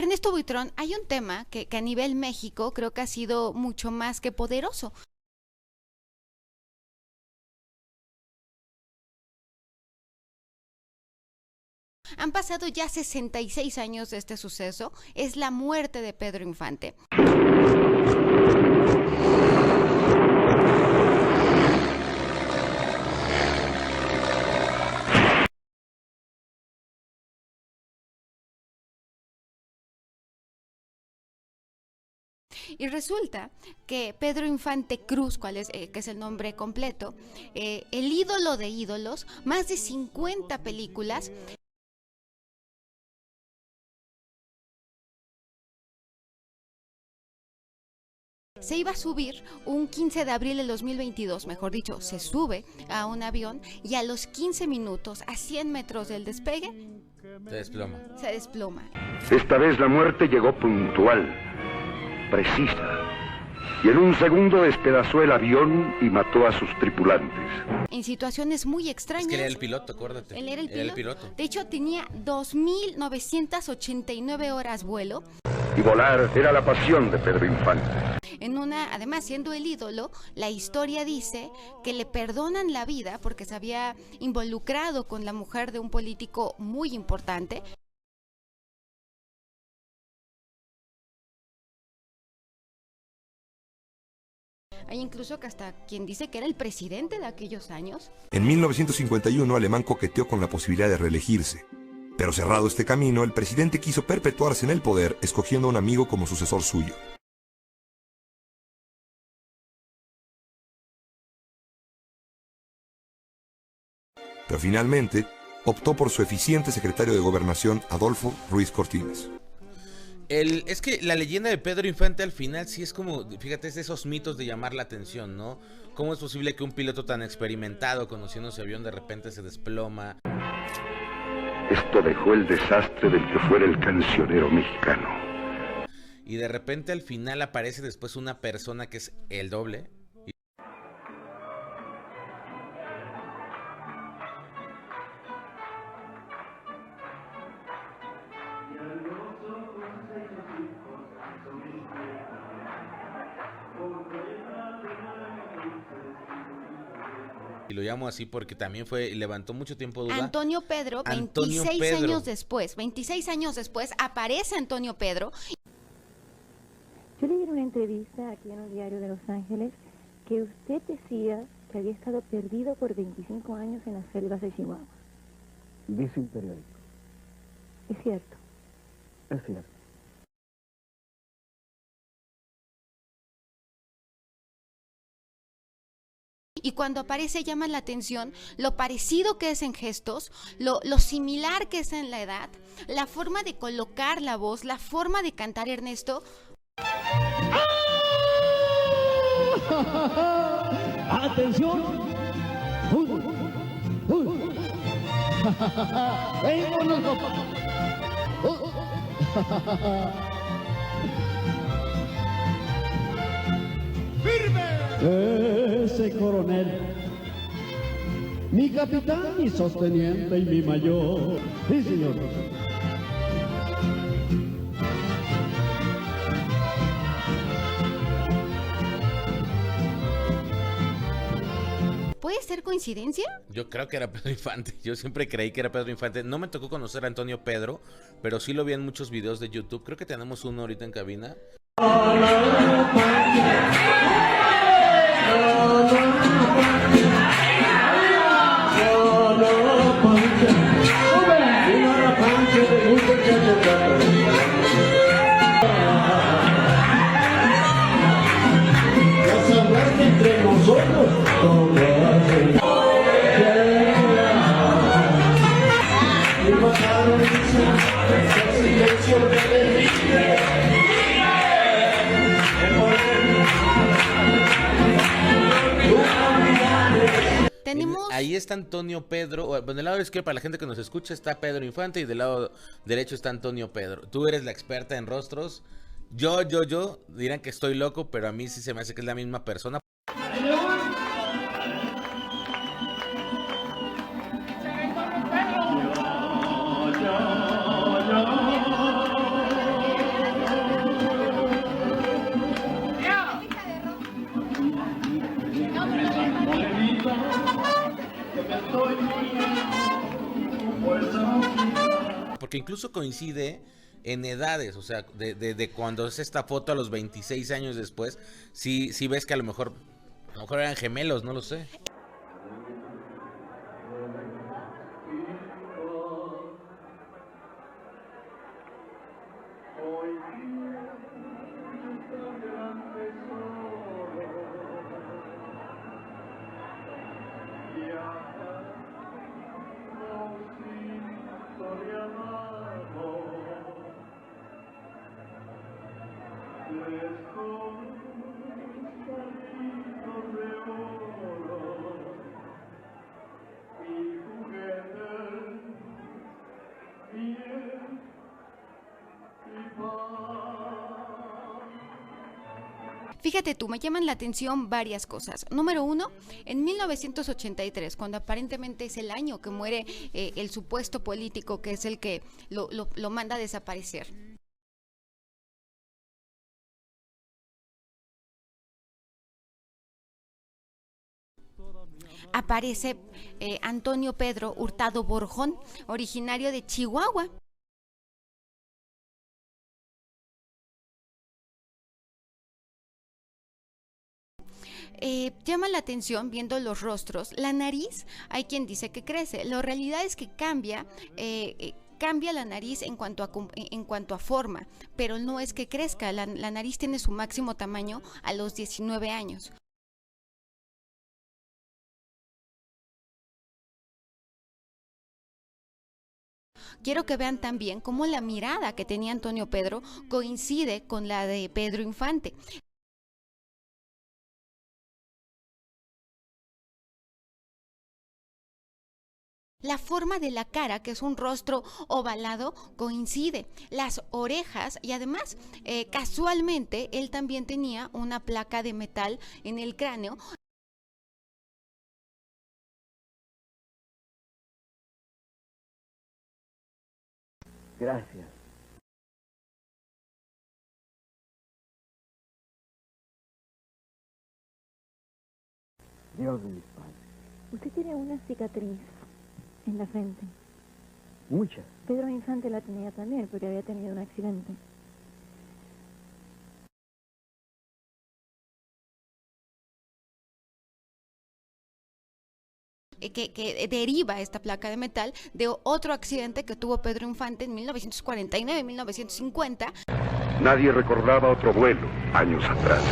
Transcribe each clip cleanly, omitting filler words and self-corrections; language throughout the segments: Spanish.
Ernesto Buitrón, hay un tema que a nivel México creo que ha sido mucho más que poderoso. Han pasado ya 66 años de este suceso, es la muerte de Pedro Infante. Y resulta que Pedro Infante Cruz, que es el nombre completo, el ídolo de ídolos, más de 50 películas. Se iba a subir un 15 de abril del 2022, mejor dicho, se sube a un avión y a los 15 minutos, a 100 metros del despegue, se desploma. Esta vez la muerte llegó puntual, precisa, y en un segundo despedazó el avión y mató a sus tripulantes. En situaciones muy extrañas. Es que él era el piloto, acuérdate. Él era el piloto. De hecho, tenía 2.989 horas vuelo. Y volar era la pasión de Pedro Infante. Además, siendo el ídolo, la historia dice que le perdonan la vida porque se había involucrado con la mujer de un político muy importante. Hay incluso que hasta quien dice que era el presidente de aquellos años. En 1951, Alemán coqueteó con la posibilidad de reelegirse. Pero cerrado este camino, el presidente quiso perpetuarse en el poder, escogiendo a un amigo como sucesor suyo. Pero finalmente, optó por su eficiente secretario de Gobernación, Adolfo Ruiz Cortines. Es que la leyenda de Pedro Infante al final sí es como, fíjate, es de esos mitos de llamar la atención, ¿no? ¿Cómo es posible que un piloto tan experimentado, conociendo ese avión, de repente se desploma? Esto dejó el desastre del que fuera el cancionero mexicano. Y de repente al final aparece después una persona que es el doble. Y lo llamo así porque también levantó mucho tiempo duda. Antonio Pedro, 26 años después, aparece Antonio Pedro. Yo leí en una entrevista aquí en el diario de Los Ángeles que usted decía que había estado perdido por 25 años en las selvas de Chihuahua. Dice un periódico. ¿Es cierto? Es cierto. Y cuando aparece llama la atención lo parecido que es en gestos, lo similar que es en la edad, la forma de colocar la voz, la forma de cantar Ernesto. ¡Atención! ¡Vámonos, ese coronel, mi capitán, mi sosteniente y mi mayor. Sí, señor. ¿Puede ser coincidencia? Yo creo que era Pedro Infante. Yo siempre creí que era Pedro Infante. No me tocó conocer a Antonio Pedro, pero sí lo vi en muchos videos de YouTube. Creo que tenemos uno ahorita en cabina. Entre nosotros. Tenemos... Ahí está Antonio Pedro. Bueno, del lado izquierdo, para la gente que nos escucha, está Pedro Infante, y del lado derecho está Antonio Pedro. Tú eres la experta en rostros. Yo dirán que estoy loco, pero a mí sí se me hace que es la misma persona. porque incluso coincide en edades, o sea, de cuando es esta foto a los 26 años después, sí ves que a lo mejor eran gemelos, no lo sé. Fíjate tú, me llaman la atención varias cosas. Número uno, en 1983, cuando aparentemente es el año que muere el supuesto político que es el que lo manda a desaparecer. Aparece Antonio Pedro Hurtado Borjón, originario de Chihuahua. Llama la atención viendo los rostros, la nariz, hay quien dice que crece, la realidad es que cambia la nariz en cuanto a forma, pero no es que crezca, la nariz tiene su máximo tamaño a los 19 años. Quiero que vean también cómo la mirada que tenía Antonio Pedro coincide con la de Pedro Infante. La forma de la cara, que es un rostro ovalado, coincide. Las orejas y además, casualmente, él también tenía una placa de metal en el cráneo. Gracias. Dios de mis padres. Usted tiene una cicatriz en la frente. Muchas. Pedro Infante la tenía también porque había tenido un accidente. Que deriva esta placa de metal de otro accidente que tuvo Pedro Infante en 1949 y 1950. Nadie recordaba otro vuelo años atrás.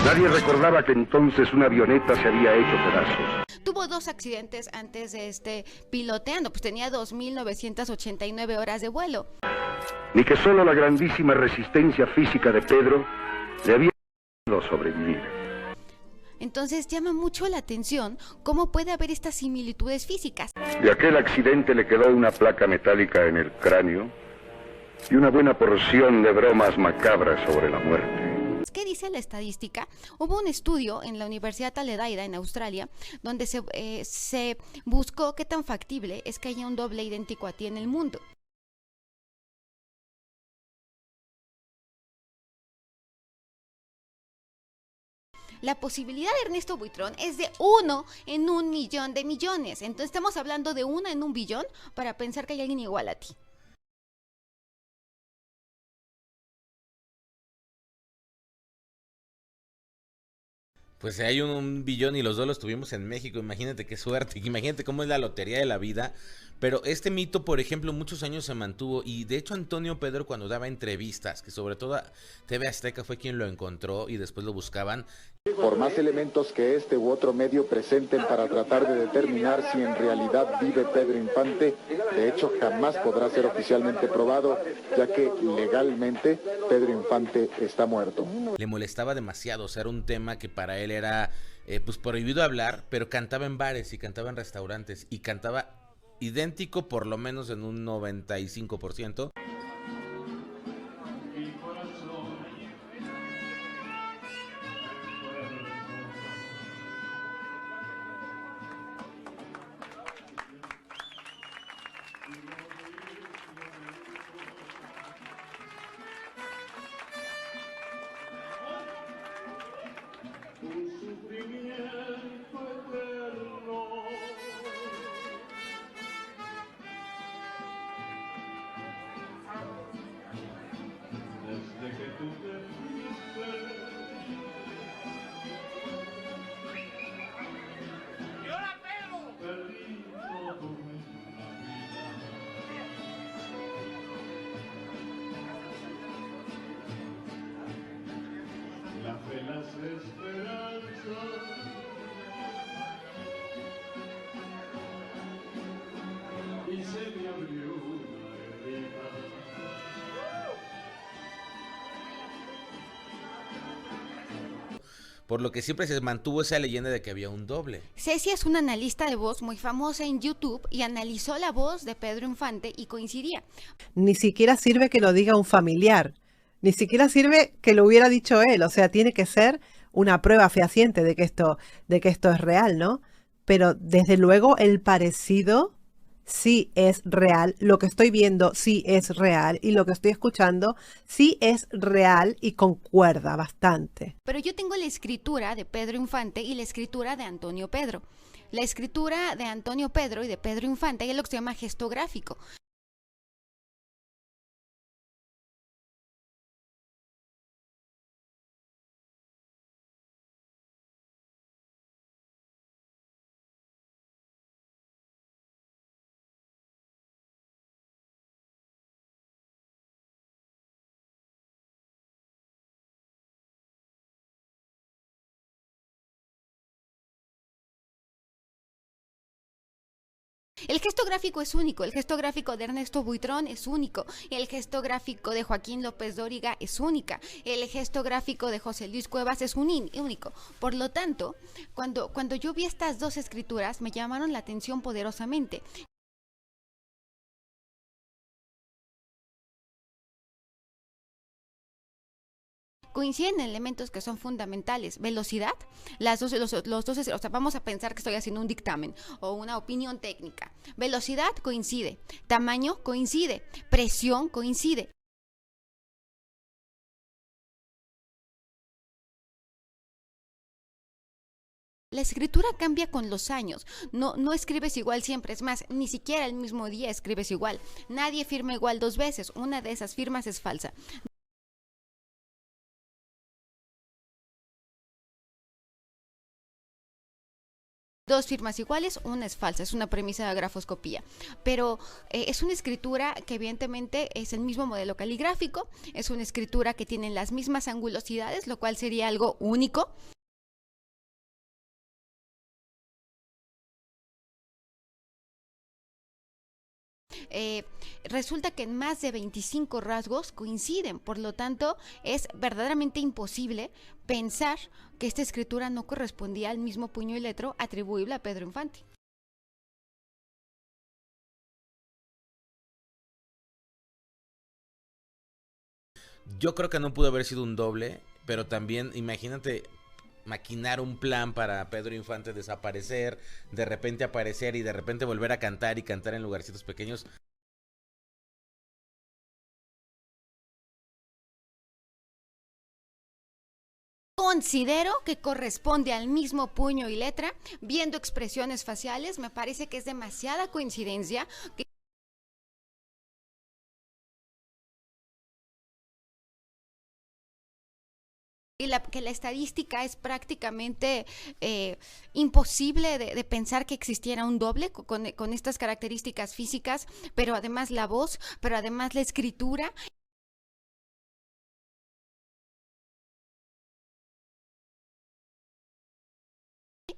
Nadie recordaba que entonces una avioneta se había hecho pedazos. Tuvo 2 accidentes antes de piloteando, pues tenía 2.989 horas de vuelo. Ni que solo la grandísima resistencia física de Pedro le había permitido sobrevivir. Entonces llama mucho la atención cómo puede haber estas similitudes físicas. De aquel accidente le quedó una placa metálica en el cráneo y una buena porción de bromas macabras sobre la muerte. ¿Qué dice la estadística? Hubo un estudio en la Universidad Adelaida en Australia donde se buscó qué tan factible es que haya un doble idéntico a ti en el mundo. La posibilidad de Ernesto Buitrón es de 1 en 1 millón de millones. Entonces estamos hablando de 1 en 1 billón para pensar que hay alguien igual a ti. Pues hay un billón y los dos los tuvimos en México, imagínate qué suerte, imagínate cómo es la lotería de la vida. Pero este mito, por ejemplo, muchos años se mantuvo y de hecho Antonio Pedro cuando daba entrevistas, que sobre todo TV Azteca fue quien lo encontró y después lo buscaban. Por más elementos que este u otro medio presenten para tratar de determinar si en realidad vive Pedro Infante, de hecho jamás podrá ser oficialmente probado, ya que legalmente Pedro Infante está muerto. Le molestaba demasiado, o sea, era un tema que para él era pues prohibido hablar, pero cantaba en bares y cantaba en restaurantes y cantaba idéntico por lo menos en un 95%. La fe, las esperanzas, y se me abrió una herida. Por lo que siempre se mantuvo esa leyenda de que había un doble. Ceci es una analista de voz muy famosa en YouTube y analizó la voz de Pedro Infante y coincidía. Ni siquiera sirve que lo diga un familiar. Ni siquiera sirve que lo hubiera dicho él. O sea, tiene que ser una prueba fehaciente de que esto es real, ¿no? Pero desde luego el parecido sí es real. Lo que estoy viendo sí es real. Y lo que estoy escuchando sí es real y concuerda bastante. Pero yo tengo la escritura de Pedro Infante y la escritura de Antonio Pedro. La escritura de Antonio Pedro y de Pedro Infante es lo que se llama gesto gráfico. El gesto gráfico es único, el gesto gráfico de Ernesto Buitrón es único, el gesto gráfico de Joaquín López Dóriga es única, el gesto gráfico de José Luis Cuevas es único. Por lo tanto, cuando yo vi estas dos escrituras me llamaron la atención poderosamente. Coinciden en elementos que son fundamentales. Velocidad, los dos, o sea, vamos a pensar que estoy haciendo un dictamen o una opinión técnica. Velocidad coincide, tamaño coincide, presión coincide. La escritura cambia con los años, no escribes igual siempre, es más, ni siquiera el mismo día escribes igual. Nadie firma igual dos veces, una de esas firmas es falsa. Dos firmas iguales, una es falsa, es una premisa de grafoscopía, pero es una escritura que evidentemente es el mismo modelo caligráfico, es una escritura que tiene las mismas angulosidades, lo cual sería algo único. Resulta que en más de 25 rasgos coinciden, por lo tanto es verdaderamente imposible pensar que esta escritura no correspondía al mismo puño y letra atribuible a Pedro Infante. Yo creo que no pudo haber sido un doble, pero también imagínate maquinar un plan para Pedro Infante desaparecer, de repente aparecer y de repente volver a cantar y cantar en lugarcitos pequeños. Considero que corresponde al mismo puño y letra, viendo expresiones faciales, me parece que es demasiada coincidencia. Y que la estadística es prácticamente imposible de pensar que existiera un doble con estas características físicas, pero además la voz, pero además la escritura.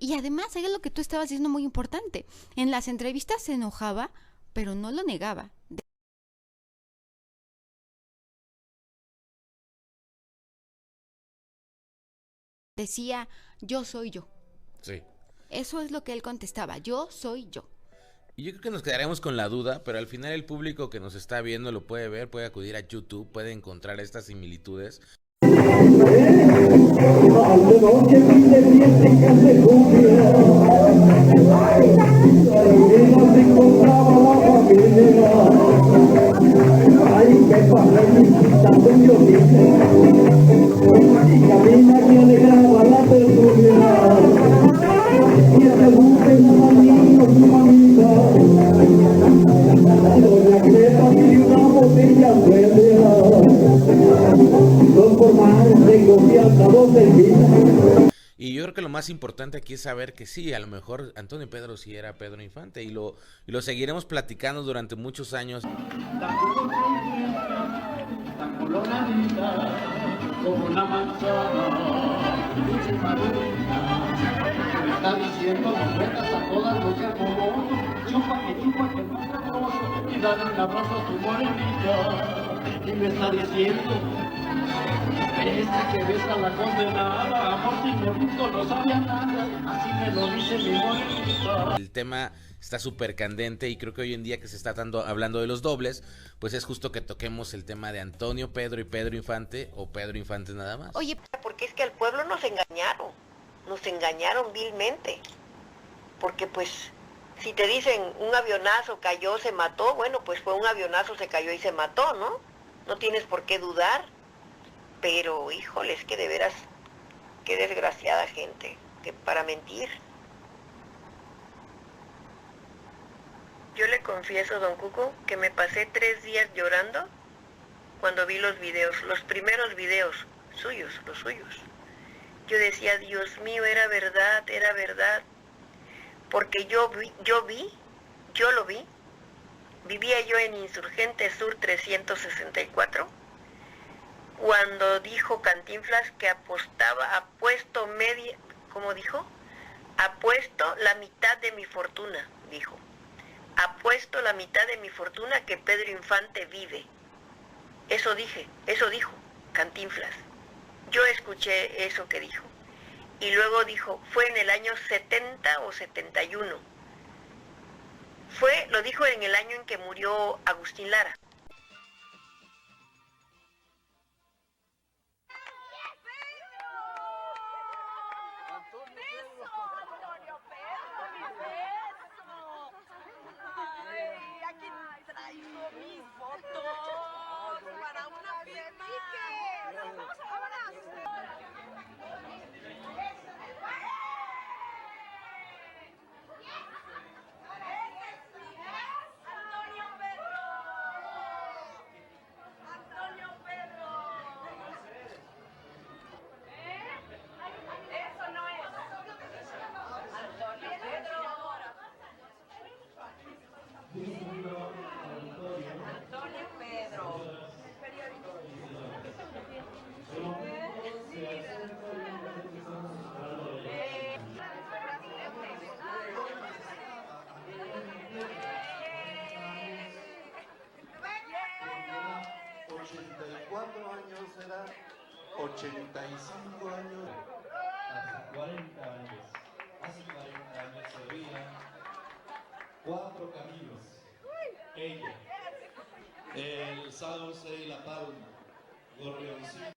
Y además, hay algo que tú estabas diciendo muy importante. En las entrevistas se enojaba, pero no lo negaba. Decía, yo soy yo. Sí. Eso es lo que él contestaba, yo soy yo. Y yo creo que nos quedaremos con la duda, pero al final el público que nos está viendo lo puede ver, puede acudir a YouTube, puede encontrar estas similitudes. Doña formal, de confianza, dos del mismo. Y yo creo que lo más importante aquí es saber que sí, a lo mejor Antonio Pedro sí era Pedro Infante y lo seguiremos platicando durante muchos años. Como una manzana, dulce y madurina, me está diciendo no cuentas a todas los hermosos, chupa que chupa que no es hermoso, y dale un abrazo a tu morenita, y me está diciendo, esta que besa la condenada, amor sin bonito no sabía nada, así me lo dice mi morenita. El tema está súper candente y creo que hoy en día que se está hablando de los dobles, pues es justo que toquemos el tema de Antonio Pedro y Pedro Infante o Pedro Infante nada más. Oye, porque es que al pueblo nos engañaron vilmente, porque pues si te dicen un avionazo cayó, se mató, bueno, pues fue un avionazo, se cayó y se mató, ¿no? No tienes por qué dudar, pero híjoles, que de veras, qué desgraciada gente, que para mentir. Yo le confieso, don Cuco, que me pasé 3 días llorando cuando vi los videos, los primeros videos suyos, los suyos. Yo decía, Dios mío, era verdad, porque yo lo vi, vivía yo en Insurgente Sur 364, cuando dijo Cantinflas que apuesto media, ¿cómo dijo? Apuesto la mitad de mi fortuna, dijo. Apuesto la mitad de mi fortuna que Pedro Infante vive. Eso dijo Cantinflas. Yo escuché eso que dijo. Y luego dijo, fue en el año 70 o 71. Lo dijo en el año en que murió Agustín Lara. Será 85 años. Hace 40 años. Hace 40 años se veían 4 caminos. Ella, el Sauce y la Palma, Gorrioncito